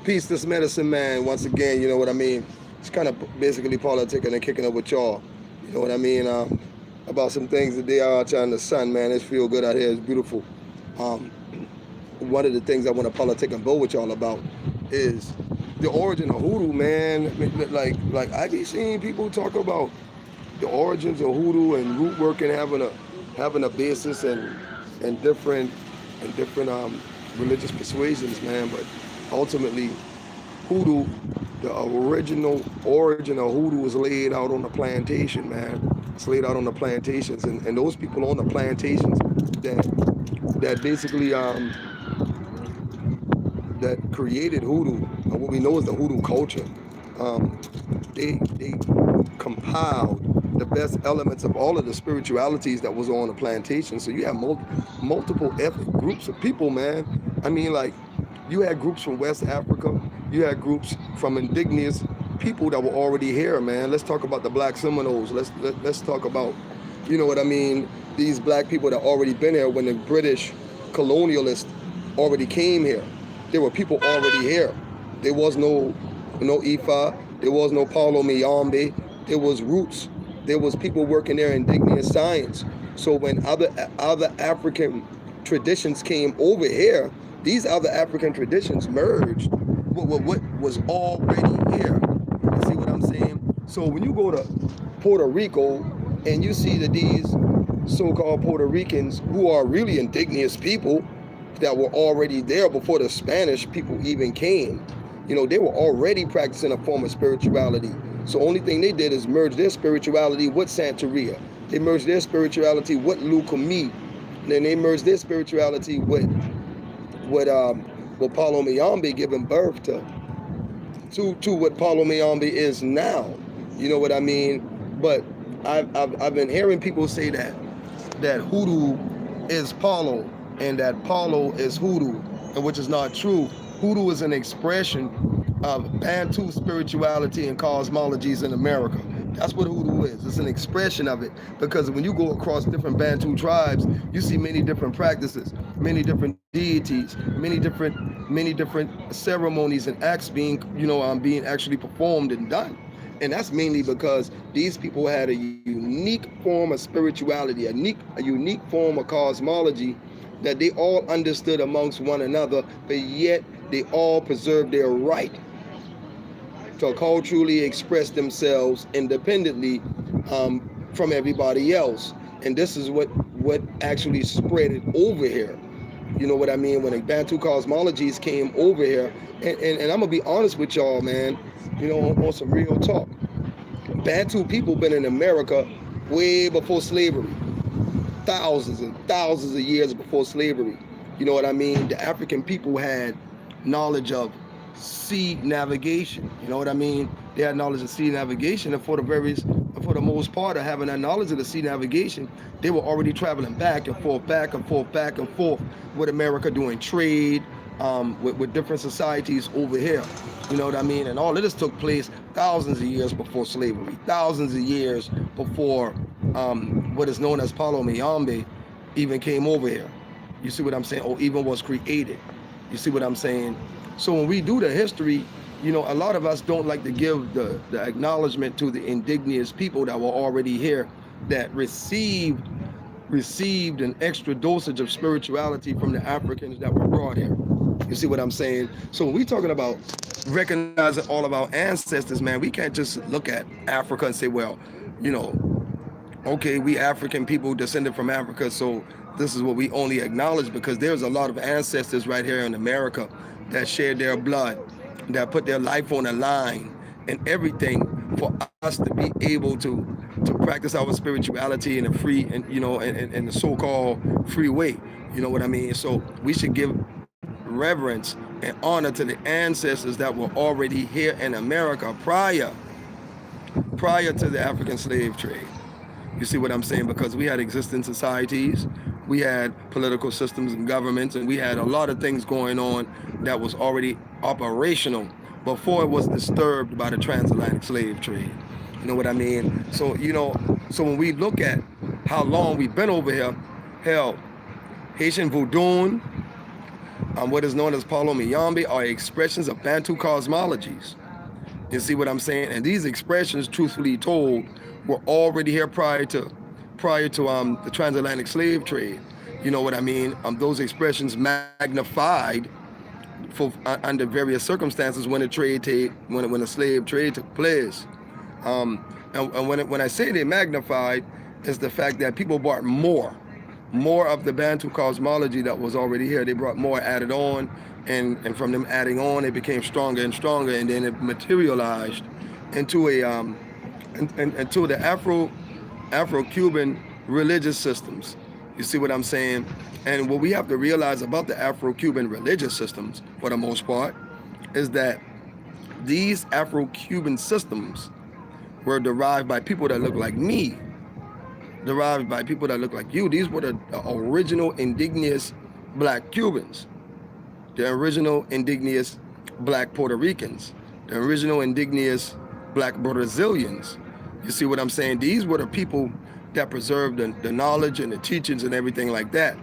Peace, this medicine man. Once again, you know what I mean. It's kind of basically politicking and kicking up with y'all. You know what I mean. About some things that they are out there in the sun, man. It's feel good out here. It's beautiful. Um, One of the things I want to politic and build with y'all about is the origin of hoodoo, man. Like I be seeing people talk about the origins of hoodoo and root work and having a basis and different religious persuasions, man. But ultimately, hoodoo, the original origin of hoodoo was laid out on the plantation, man. It's laid out on the plantations, and those people on the plantations that basically that created hoodoo, and what we know is the hoodoo culture. Um, they compiled the best elements of all of the spiritualities that was on the plantation. So you have multiple ethnic groups of people, man. I mean, like you had groups from West Africa, you had groups from indigenous people that were already here, man. Let's talk about the Black Seminoles. Let's talk about, you know what I mean, these black people that already been here when the British colonialists already came here. There were people already here. There was no Ifa. There was no Paulo Miyambe. There was roots. There was people working there in indigenous science. So when other African traditions came over here, these other African traditions merged with what was already here. You see what I'm saying? So when you go to Puerto Rico and you see that these so-called Puerto Ricans, who are really indigenous people that were already there before the Spanish people even came, you know, they were already practicing a form of spirituality. So only thing they did is merge their spirituality with Santeria. They merged their spirituality with Lukumi. And then they merged their spirituality with Paulo Miyambe, giving birth to what Paulo Miyambe is now. You know what I mean? But I've been hearing people say that hoodoo is Paulo and that Paulo is hoodoo, and which is not true. Hoodoo is an expression of Bantu spirituality and cosmologies in America. That's what hoodoo is. It's an expression of it, because when you go across different Bantu tribes, you see many different practices, many different deities, many different ceremonies and acts being actually performed and done. And that's mainly because these people had a unique form of spirituality, a unique form of cosmology that they all understood amongst one another, but yet they all preserved their right to culturally express themselves independently from everybody else. And this is what actually spread it over here. You know what I mean? When the Bantu cosmologies came over here, and I'm gonna be honest with y'all, man, you know, on some real talk. Bantu people been in America way before slavery, thousands and thousands of years before slavery. You know what I mean? The African people had knowledge of sea navigation. You know what I mean? They had knowledge of sea navigation, and for the most part of having that knowledge of the sea navigation, they were already traveling back and forth, back and forth, back and forth with America, doing trade with different societies over here. You know what I mean? And all of this took place thousands of years before slavery, thousands of years before what is known as Paulo Miyambe even came over here. You see what I'm saying? Or even was created. You see what I'm saying? So when we do the history, you know, a lot of us don't like to give the acknowledgement to the indigenous people that were already here, that received an extra dosage of spirituality from the Africans that were brought here. You see what I'm saying? So when we're talking about recognizing all of our ancestors, man, we can't just look at Africa and say, well, you know, okay, we African people descended from Africa, so this is what we only acknowledge, because there's a lot of ancestors right here in America that shared their blood, that put their life on the line and everything for us to be able to practice our spirituality in a free and, you know, in the so-called free way. You know what I mean? So we should give reverence and honor to the ancestors that were already here in America prior to the African slave trade. You see what I'm saying? Because we had existing societies, we had political systems and governments, and we had a lot of things going on that was already operational before it was disturbed by the transatlantic slave trade. You know what I mean? So, you know, so when we look at how long we've been over here, hell, Haitian Voodoo, What is known as Palomiyambi are expressions of Bantu cosmologies. You see what I'm saying? And these expressions, truthfully told, were already here prior to the transatlantic slave trade. You know what I mean? Those expressions magnified under various circumstances when when the slave trade took place. And when I say they magnified, is the fact that people brought more of the Bantu cosmology that was already here. They brought more added on, and from them adding on, it became stronger and stronger, and then it materialized into into the Afro-Cuban religious systems. You see what I'm saying? And what we have to realize about the Afro-Cuban religious systems, for the most part, is that these Afro-Cuban systems were derived by people that look like me, derived by people that look like you. These were the original indigenous black Cubans, the original indigenous black Puerto Ricans, the original indigenous black Brazilians. You see what I'm saying? These were the people that preserved the knowledge and the teachings and everything like that.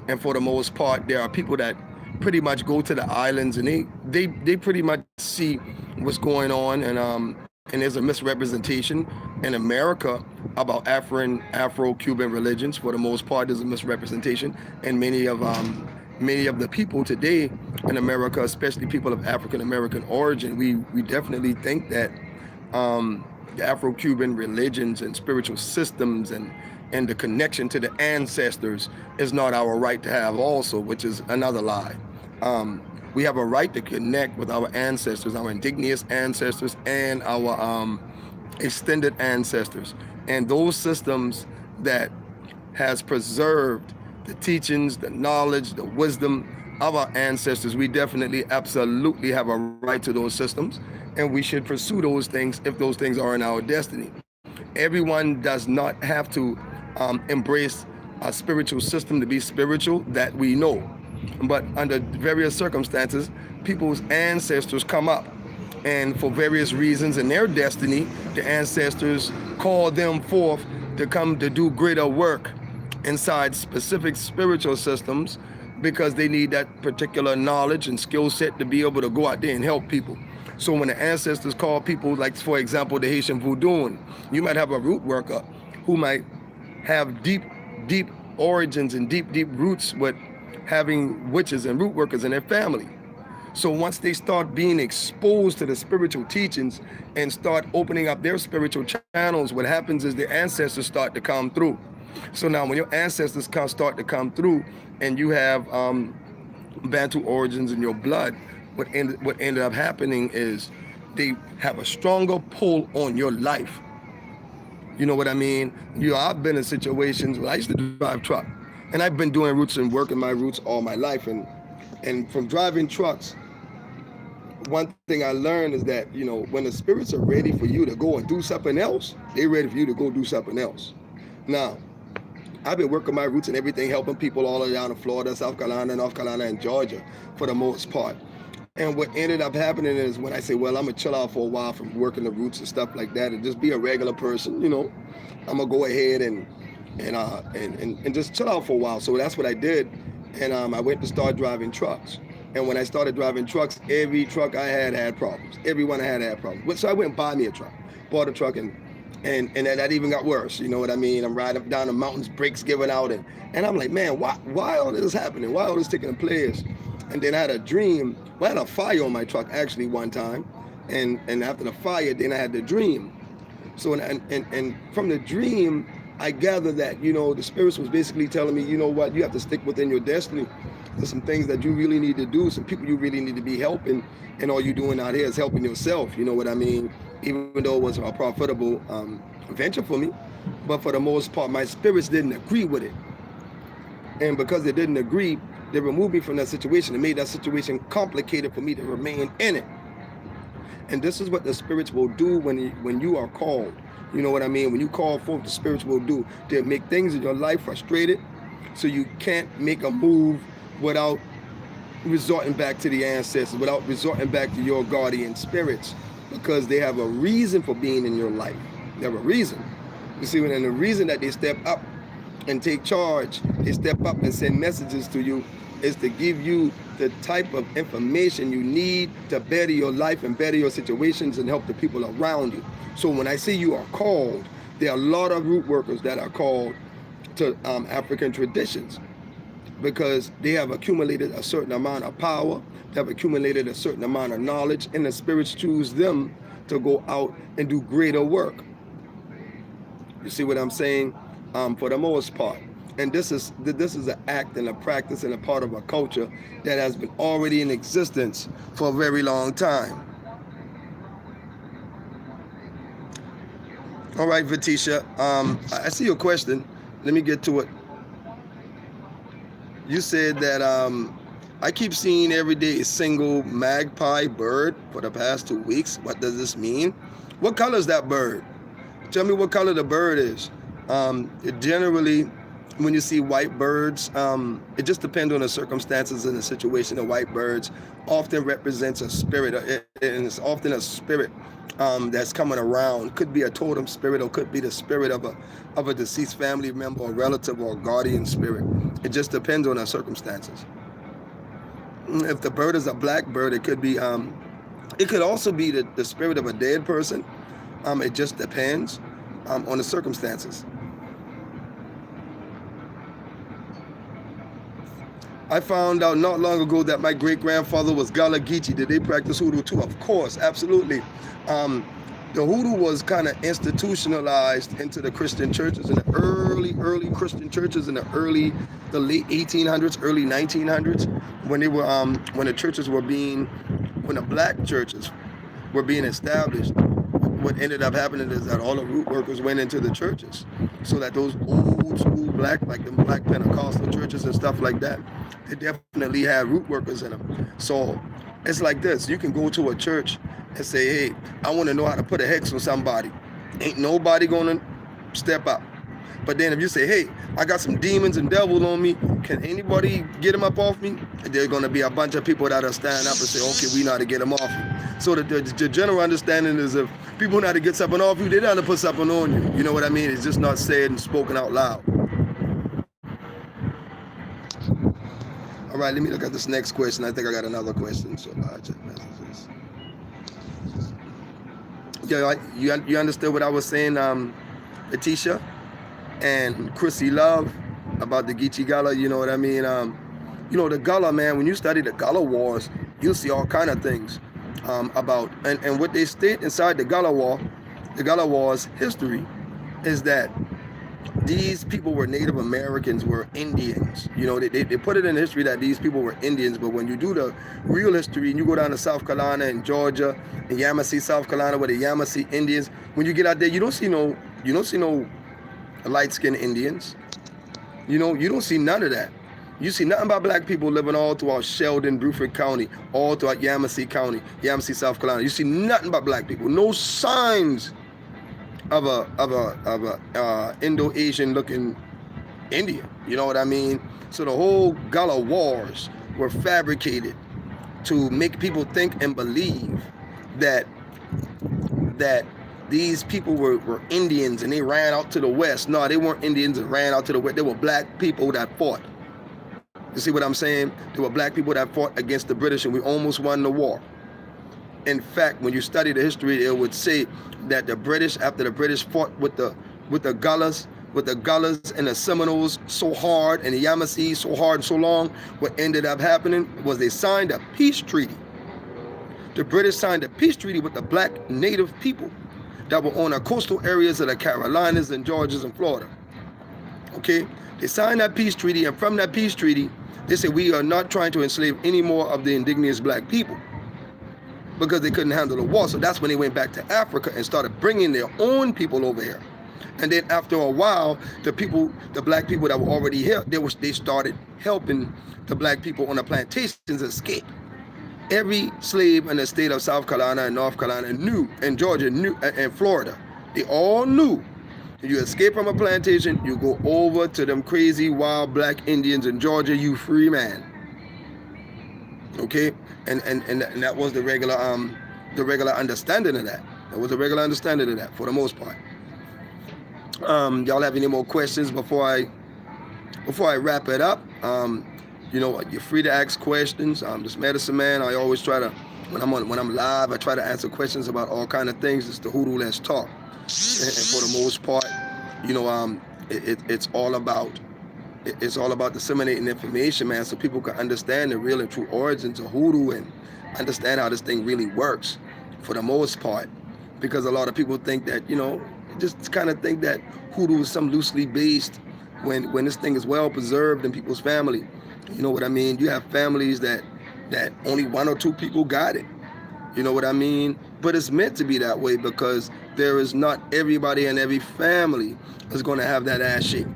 And for the most part, there are people that pretty much go to the islands and they pretty much see what's going on, and there's a misrepresentation in America about Afro-Cuban religions. For the most part, there's a misrepresentation, and many of the people today in America, especially people of African American origin, we definitely think that the Afro-Cuban religions and spiritual systems and the connection to the ancestors is not our right to have also, which is another lie. We have a right to connect with our ancestors, our indigenous ancestors, and our extended ancestors, and those systems that has preserved the teachings, the knowledge, the wisdom of our ancestors. We definitely, absolutely have a right to those systems, and we should pursue those things if those things are in our destiny. Everyone does not have to embrace a spiritual system to be spiritual that we know. But under various circumstances, people's ancestors come up, and for various reasons in their destiny, the ancestors call them forth to come to do greater work inside specific spiritual systems, because they need that particular knowledge and skill set to be able to go out there and help people. So when the ancestors call people, like for example the Haitian Voodoo, you might have a root worker who might have deep origins and deep roots with having witches and root workers in their family. So once they start being exposed to the spiritual teachings and start opening up their spiritual channels, what happens is their ancestors start to come through. So now when your ancestors start to come through and you have Bantu origins in your blood, what ended up happening is they have a stronger pull on your life. You know what I mean? I've been in situations where I used to drive truck, and I've been doing roots and working my roots all my life, and from driving trucks, one thing I learned is that, when the spirits are ready for you to go and do something else, they're ready for you to go do something else. Now, I've been working my roots and everything, helping people all around Florida, South Carolina, North Carolina, and Georgia for the most part. And what ended up happening is when I say, well, I'm going to chill out for a while from working the roots and stuff like that and just be a regular person, I'm going to go ahead and just chill out for a while. So that's what I did. And I went to start driving trucks. And when I started driving trucks, every truck I had problems. Every one I had problems. So I went and bought me a truck, bought a truck, and that even got worse. You know what I mean? I'm riding up down the mountains, brakes giving out, and I'm like, man, why all this is happening? Why all this taking place? And then I had a dream. Well, I had a fire on my truck actually one time, and after the fire, then I had the dream. So and from the dream, I gathered that the spirits was basically telling me, you know what, you have to stick within your destiny. There's some things that you really need to do, some people you really need to be helping, and all you're doing out here is helping yourself. You know what I mean? Even though it was a profitable venture for me, but for the most part, my spirits didn't agree with it, and because they didn't agree, they removed me from that situation and made that situation complicated for me to remain in it. And this is what the spirits will do when you are called. You know what I mean? When you call forth, the spirits will do. They'll make things in your life frustrated, so you can't make a move without resorting back to the ancestors, without resorting back to your guardian spirits, because they have a reason for being in your life. They have a reason. You see, and the reason that they step up and take charge, they step up and send messages to you, is to give you the type of information you need to better your life and better your situations and help the people around you. So when I say you are called, there are a lot of root workers that are called to African traditions because they have accumulated a certain amount of power, they have accumulated a certain amount of knowledge, and the spirits choose them to go out and do greater work. You see what I'm saying? For the most part. And this is an act and a practice and a part of a culture that has been already in existence for a very long time. All right, Vatisha, I see your question. Let me get to it. You said that I keep seeing every day a single magpie bird for the past 2 weeks. What does this mean? What color is that bird? Tell me what color the bird is. Generally, when you see white birds, it just depends on the circumstances and the situation. The white birds often represents a spirit, and it's often a spirit that's coming around. Could be a totem spirit, or could be the spirit of a deceased family member, or relative, or guardian spirit. It just depends on the circumstances. If the bird is a black bird, it could be. It could also be the spirit of a dead person. It just depends on the circumstances. I found out not long ago that my great-grandfather was Gullah Geechee. Did they practice hoodoo too? Of course, absolutely. The hoodoo was kind of institutionalized into the Christian churches, in the early Christian churches in the late 1800s, early 1900s, when the churches were when the black churches were being established. What ended up happening is that all the root workers went into the churches, so that those old school black, like the black Pentecostal churches and stuff like that, they definitely had root workers in them. So it's like this: you can go to a church and say, "Hey, I want to know how to put a hex on somebody." Ain't nobody gonna step up. But then if you say, "Hey, I got some demons and devils on me, can anybody get them up off me?" There's gonna be a bunch of people that'll stand up and say, "Okay, we know how to get them off you." So the general understanding is, if people know how to get something off you, they know how to put something on you. You know what I mean? It's just not said and spoken out loud. All right, let me look at this next question. I think I got another question. So I'll check messages. Yeah, you understood what I was saying, Letitia and Chrissy Love, about the Geechee Gullah. You know what I mean? The Gullah, man. When you study the Gullah Wars, you'll see all kind of things about and what they state inside the Gullah Wars history is that these people were Native Americans, were Indians. They put it in history that these people were Indians, but when you do the real history and you go down to South Carolina and Georgia and Yamasee, South Carolina, where the Yamasee Indians, when you get out there, you don't see no light-skinned Indians. You don't see none of that. You see nothing but black people living all throughout Sheldon, Beaufort County, all throughout Yamasee County, Yamasee, South Carolina. You see nothing but black people. No signs of a Indo-Asian looking Indian. You know what I mean? So the whole Gullah Wars were fabricated to make people think and believe that these people were Indians and they ran out to the west. No, they weren't Indians and ran out to the west. They were black people that fought. You see what I'm saying? There were black people that fought against the British, and we almost won the war. In fact, when you study the history, it would say that the British, after the British fought with the Gullahs and the Seminoles so hard, and the Yamasee so hard and so long, what ended up happening was they signed a peace treaty. The British signed a peace treaty with the black native people that were on the coastal areas of the Carolinas and Georgias and Florida. Okay? They signed that peace treaty, and from that peace treaty, they said, we are not trying to enslave any more of the indigenous black people, because they couldn't handle the war. So that's when they went back to Africa and started bringing their own people over here. And then after a while, the black people that were already here, they started helping the black people on the plantations escape. Every slave in the state of South Carolina and North Carolina knew, and Georgia knew, and Florida, they all knew, if you escape from a plantation, you go over to them crazy wild black Indians in Georgia, you free man. Okay? And that was the regular understanding of that. That was the regular understanding of that for the most part. Y'all have any more questions before I wrap it up? You know, you're free to ask questions. This medicine man, I always try to, when I'm live, I try to answer questions about all kind of things. It's the Hoodoo Let's Talk, and for the most part, you know, it's all about disseminating information, man, so people can understand the real and true origins of hoodoo and understand how this thing really works for the most part. Because a lot of people think that, you know, just kind of think that hoodoo is some loosely based when this thing is well preserved in people's family. You know what I mean? You have families that only one or two people got it. You know what I mean? But it's meant to be that way because there is not everybody in every family is going to have that ass shake.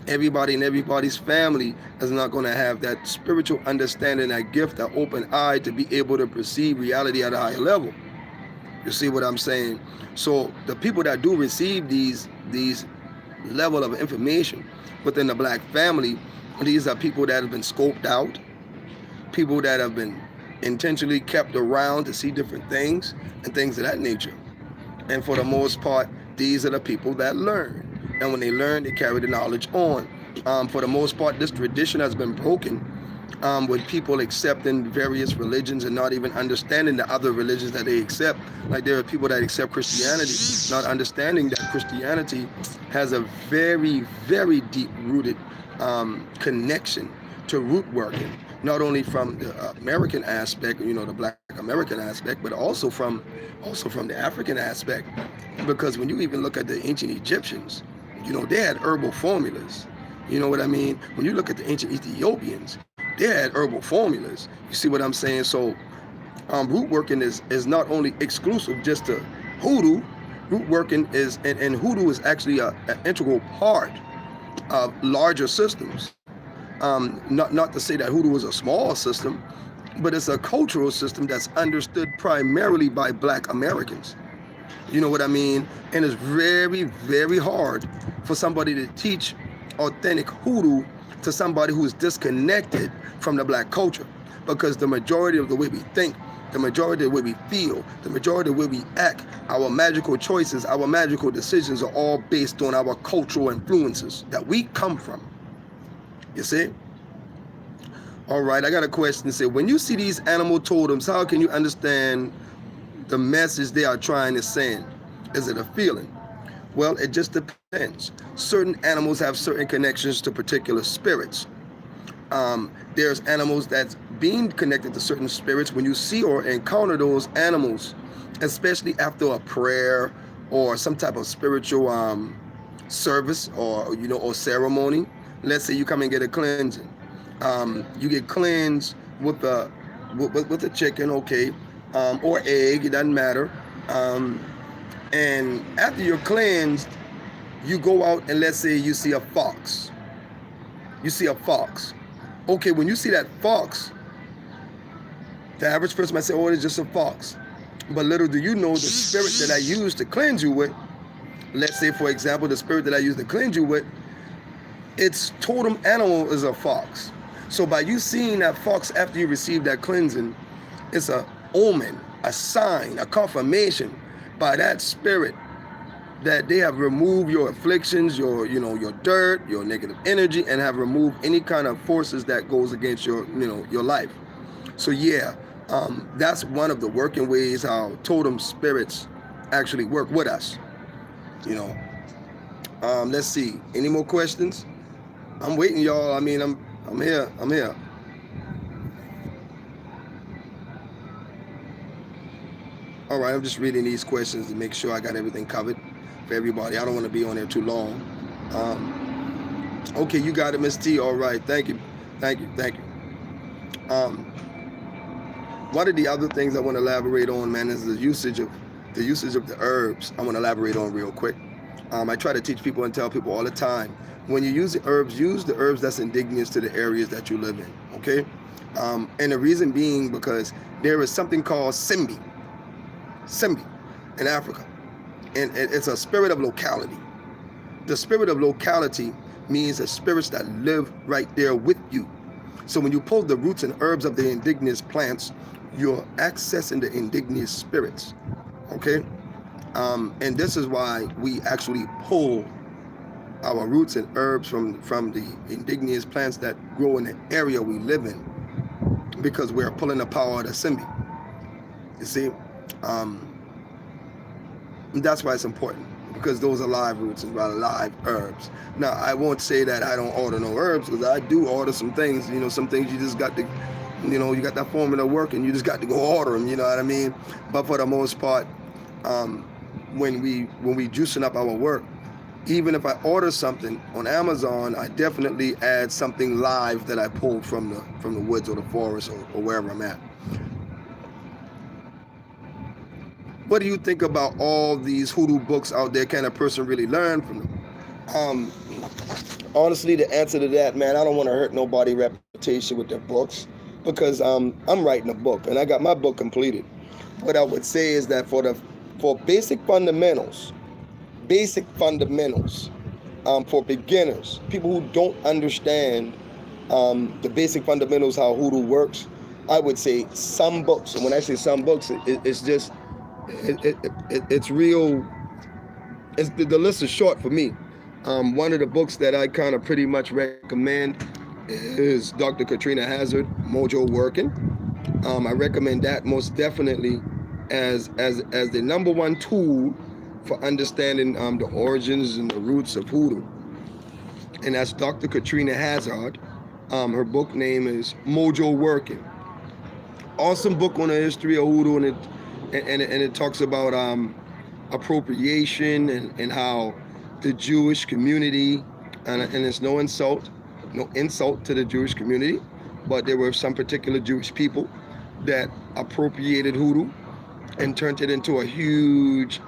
Everybody in everybody's family is not going to have that spiritual understanding, that gift, that open eye to be able to perceive reality at a higher level. You see what I'm saying? So the people that do receive these level of information within the black family, these are people that have been scoped out, people that have been intentionally kept around to see different things and things of that nature. And for the most part, these are the people that learn. And when they learn, they carry the knowledge on. For the most part, this tradition has been broken with people accepting various religions and not even understanding the other religions that they accept. Like there are people that accept Christianity, not understanding that Christianity has a very, very deep-rooted connection to root working, not only from the American aspect, you know, the Black American aspect, but also from the African aspect. Because when you even look at the ancient Egyptians, you know, they had herbal formulas. You know what I mean? When you look at the ancient Ethiopians, they had herbal formulas. You see what I'm saying? So root working is not only exclusive just to hoodoo. Root working is, and hoodoo is actually an integral part of larger systems. Not to say that hoodoo is a small system, but it's a cultural system that's understood primarily by Black Americans. You know what I mean? And it's very, very hard for somebody to teach authentic hoodoo to somebody who is disconnected from the Black culture, because the majority of the way we think, the majority of the way we feel, the majority of the way we act, our magical choices, our magical decisions are all based on our cultural influences that we come from. You see? All right, I got a question. Say, when you see these animal totems, how can you understand the message they are trying to send? Is it a feeling? Well, it just depends. Certain animals have certain connections to particular spirits. There's animals that's being connected to certain spirits. When you see or encounter those animals, especially after a prayer or some type of spiritual service or ceremony. Let's say you come and get a cleansing. You get cleansed with a chicken, okay, or egg. It doesn't matter. And after you're cleansed, you go out and let's say you see a fox. You see a fox. Okay, when you see that fox, the average person might say, oh, it's just a fox. But little do you know the spirit that I used to cleanse you with, let's say, for example, the spirit that I used to cleanse you with, its totem animal is a fox. So by you seeing that fox after you receive that cleansing, it's an omen, a sign, a confirmation by that spirit that they have removed your afflictions, your dirt, your negative energy, and have removed any kind of forces that goes against your life. So yeah, that's one of the working ways how totem spirits actually work with us. Let's see. Any more questions? I'm waiting, y'all. I mean, I'm here. All right, I'm just reading these questions to make sure I got everything covered for everybody. I don't want to be on there too long. Okay, you got it, Miss T. All right, thank you. One of the other things I want to elaborate on, man, is the usage of the herbs. I want to elaborate on real quick. I try to teach people and tell people all the time, when you use the herbs that's indigenous to the areas that you live in, okay? And the reason being because there is something called Simbi in Africa. And it's a spirit of locality. The spirit of locality means the spirits that live right there with you. So when you pull the roots and herbs of the indigenous plants, you're accessing the indigenous spirits, okay? And this is why we actually pull our roots and herbs from the indigenous plants that grow in the area we live in, because we're pulling the power of the Simbi. You see, um, and that's why it's important, because those are live roots and live herbs. Now, I won't say that I don't order no herbs, because I do order some things. You know, some things you just got to, you got that formula working. You just got to go order them. You know what I mean? But for the most part, um, when we juicing up our work, even if I order something on Amazon, I definitely add something live that I pulled from the woods or the forest, or wherever I'm at. What do you think about all these hoodoo books out there? Can a person really learn from them? Um, Honestly, the answer to that, man, I don't want to hurt nobody's reputation with their books, because I'm writing a book and I got my book completed. What I would say is that for basic fundamentals, for beginners, people who don't understand the basic fundamentals how hoodoo works, I would say some books. And when I say some books, it's just it's real. The list is short for me. One of the books that I kind of pretty much recommend is Dr. Katrina Hazard, Mojo Working. I recommend that most definitely as the number one tool for understanding the origins and the roots of hoodoo. And that's Dr. Katrina Hazard. Her book name is Mojo Working. Awesome book on the history of hoodoo, and it talks about appropriation, and how the Jewish community, and it's no insult to the Jewish community, but there were some particular Jewish people that appropriated hoodoo and turned it into a huge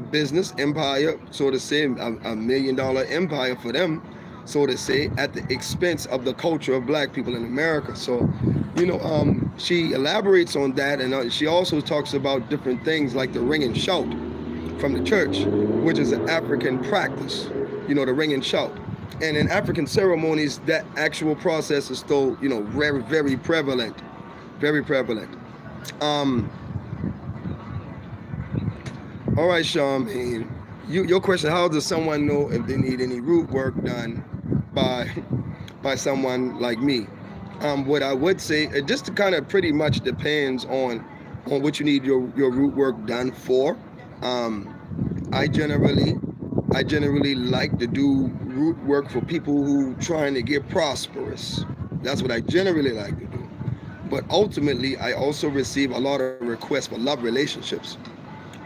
business empire, so to say, $1 million empire for them, so to say, at the expense of the culture of black people in America. So, she elaborates on that, and she also talks about different things like the ring and shout from the church, which is an African practice, the ring and shout. And in African ceremonies, that actual process is still, very, very prevalent, very prevalent. Um, all right, Charmaine, your question: how does someone know if they need any root work done by by someone like me? What I would say, it just kind of pretty much depends on what you need your root work done for. Um, I generally I generally like to do root work for people who trying to get prosperous. That's what I generally like to do. But ultimately, I also receive a lot of requests for love relationships.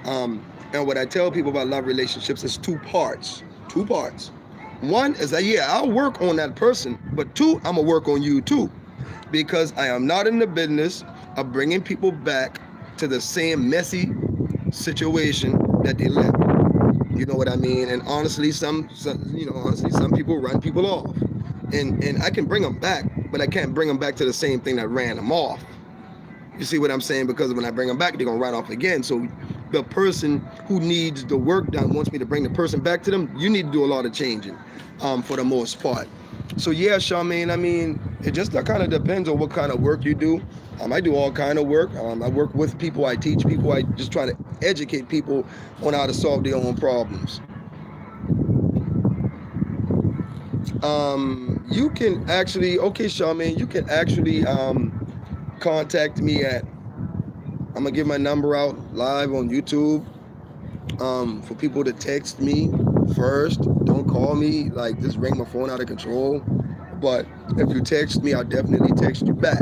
And what I tell people about love relationships is two parts. Two parts. One is that, yeah, I'll work on that person, but two, I'm gonna work on you too, because I am not in the business of bringing people back to the same messy situation that they left. You know what I mean? And honestly, some people run people off, and I can bring them back, but I can't bring them back to the same thing that ran them off. You see what I'm saying? Because when I bring them back, they're gonna run off again. So the person who needs the work done wants me to bring the person back to them. You need to do a lot of changing, for the most part. So yeah, Charmaine, I mean, it just kind of depends on what kind of work you do. I do all kind of work. I work with people. I teach people. I just try to educate people on how to solve their own problems. You can actually, okay, Charmaine, you can actually contact me at, I'm gonna give my number out live on YouTube, for people to text me first. Don't call me, like, just ring my phone out of control. But if you text me, I'll definitely text you back.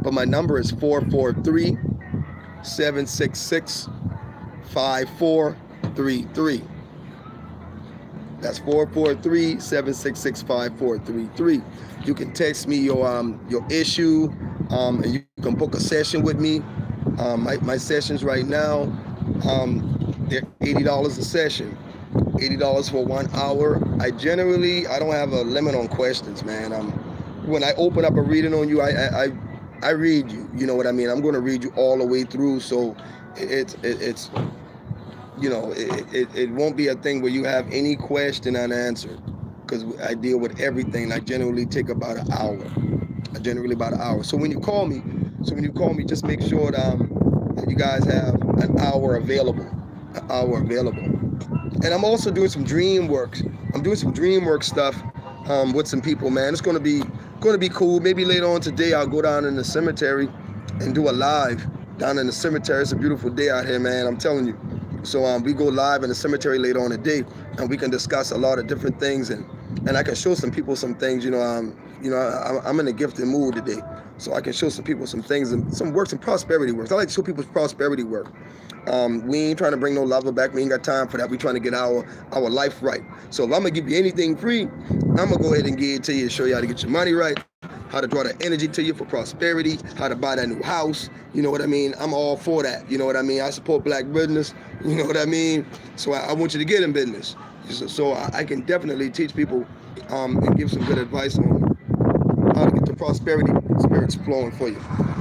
But my number is 443-766-5433. That's 443-766-5433. You can text me your issue, and you can book a session with me. My sessions right now, they're $80 a session. $80 for 1 hour. I don't have a limit on questions, man. When I open up a reading on you, I read you. You know what I mean? I'm going to read you all the way through. So it's it won't be a thing where you have any question unanswered, because I deal with everything. I generally take about an hour. So when you call me, just make sure that you guys have an hour available. And I'm also doing some dream work I'm doing some dream work stuff with some people, man. It's gonna be cool. Maybe later on today I'll go down in the cemetery and do a live down in the cemetery. It's a beautiful day out here, man. I'm telling you. So we go live in the cemetery later on today, and we can discuss a lot of different things, and I can show some people some things. I'm in a gifted mood today, so I can show some people some things and some work, some prosperity works. I like to show people prosperity work. We ain't trying to bring no lover back. We ain't got time for that. We trying to get our life right. So if I'm gonna give you anything free, I'm gonna go ahead and give it to you and show you how to get your money right, how to draw that energy to you for prosperity, how to buy that new house. You know what I mean? I'm all for that. You know what I mean? I support black business. You know what I mean? So I want you to get in business. So I can definitely teach people and give some good advice on how to get the prosperity spirits flowing for you.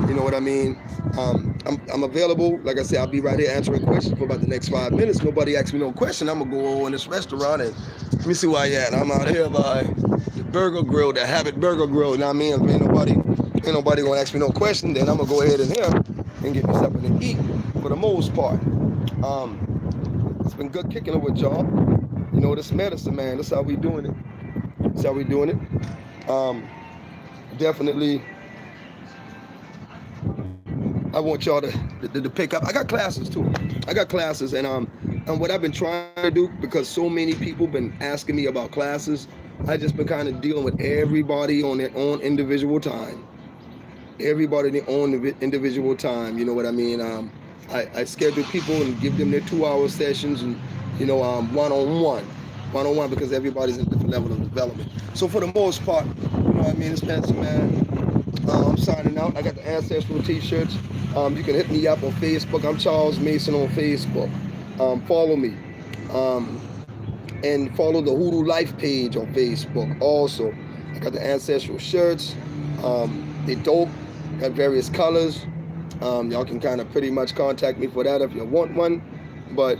You know what I mean? I'm available. Like I said, I'll be right here answering questions for about the next 5 minutes. Nobody asks me no question. I'm gonna go in this restaurant and let me see where I at. I'm out here by the Burger Grill, the Habit Burger Grill. You know what I mean? If ain't nobody gonna ask me no question, then I'm gonna go ahead in here and get me something to eat for the most part. It's been good kicking it with y'all. You know, this medicine, man. That's how we doing it. That's how we doing it. Definitely, I want y'all to pick up. I got classes too. I got classes, and what I've been trying to do, because so many people been asking me about classes, I just been kind of dealing with everybody on their own individual time. Everybody in their own individual time. You know what I mean? I schedule people and give them their 2-hour sessions, and one-on-one, because everybody's in a different level of development. So for the most part, you know what I mean? It's Spencer, man. I'm signing out. I got the Ancestral t-shirts. You can hit me up on Facebook. I'm Charles Mason on Facebook. Follow me. And follow the Hoodoo Life page on Facebook also. I got the Ancestral shirts. They're dope. Got various colors. Y'all can kind of pretty much contact me for that if you want one. But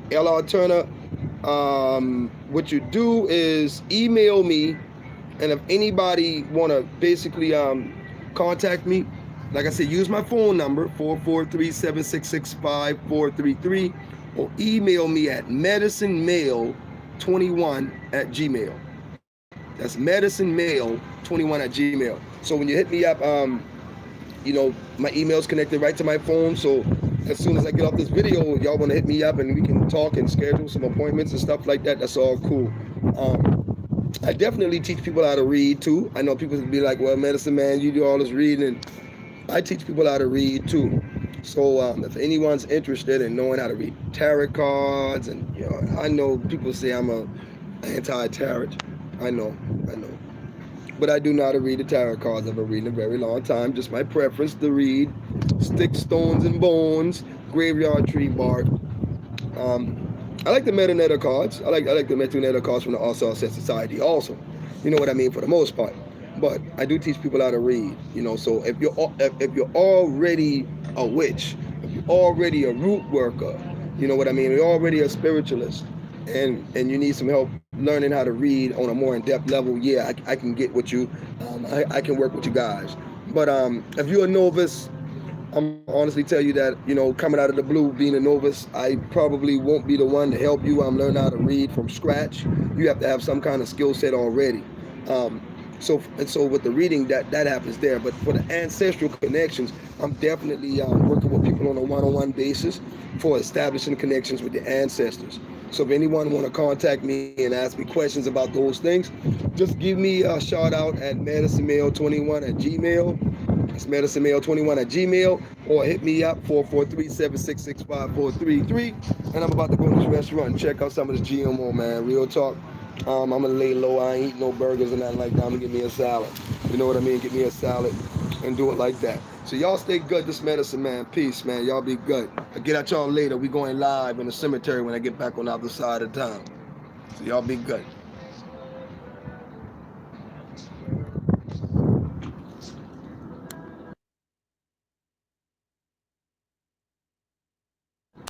LR Turner, what you do is email me, and if anybody want to basically contact me, like I said, use my phone number 443-766-5433, or email me at medicinemail21@gmail. That's medicinemail21@gmail. So when you hit me up, my email's connected right to my phone. So as soon as I get off this video, y'all want to hit me up and we can talk and schedule some appointments and stuff like that. That's all cool. I definitely teach people how to read too. I know people be like, well, medicine man, you do all this reading, and I teach people how to read too. So if anyone's interested in knowing how to read tarot cards, and I know people say I'm a anti-tarot. I know. But I do know how to read the tarot cards. I've been reading a very long time. Just my preference to read sticks, stones, and bones, graveyard tree bark. I like the Metaneta cards. I like the Metaneta cards from the All-Star Society also. You know what I mean, for the most part. But I do teach people how to read. So if you're already a witch, if you're already a root worker, you know what I mean, you're already a spiritualist, and you need some help learning how to read on a more in-depth level, yeah, I can get with you. I can work with you guys. But if you're a novice, I'm honestly tell you that, coming out of the blue, being a novice, I probably won't be the one to help you. I'm learning how to read from scratch. You have to have some kind of skill set already. So with the reading, that happens there. But for the ancestral connections, I'm definitely working with people on a one-on-one basis for establishing connections with the ancestors. So if anyone want to contact me and ask me questions about those things, just give me a shout out at medicinemail21@gmail. It's medicinemail21@gmail, or hit me up 443-766-5433. And I'm about to go to this restaurant and check out some of this GMO, man. Real talk. I'm gonna lay low. I ain't eat no burgers and nothing like that. I'm gonna get me a salad. You know what I mean? Get me a salad and do it like that. So y'all stay good. This medicine, man. Peace, man. Y'all be good. I'll get at y'all later. We going live in the cemetery when I get back on the other side of town. So y'all be good.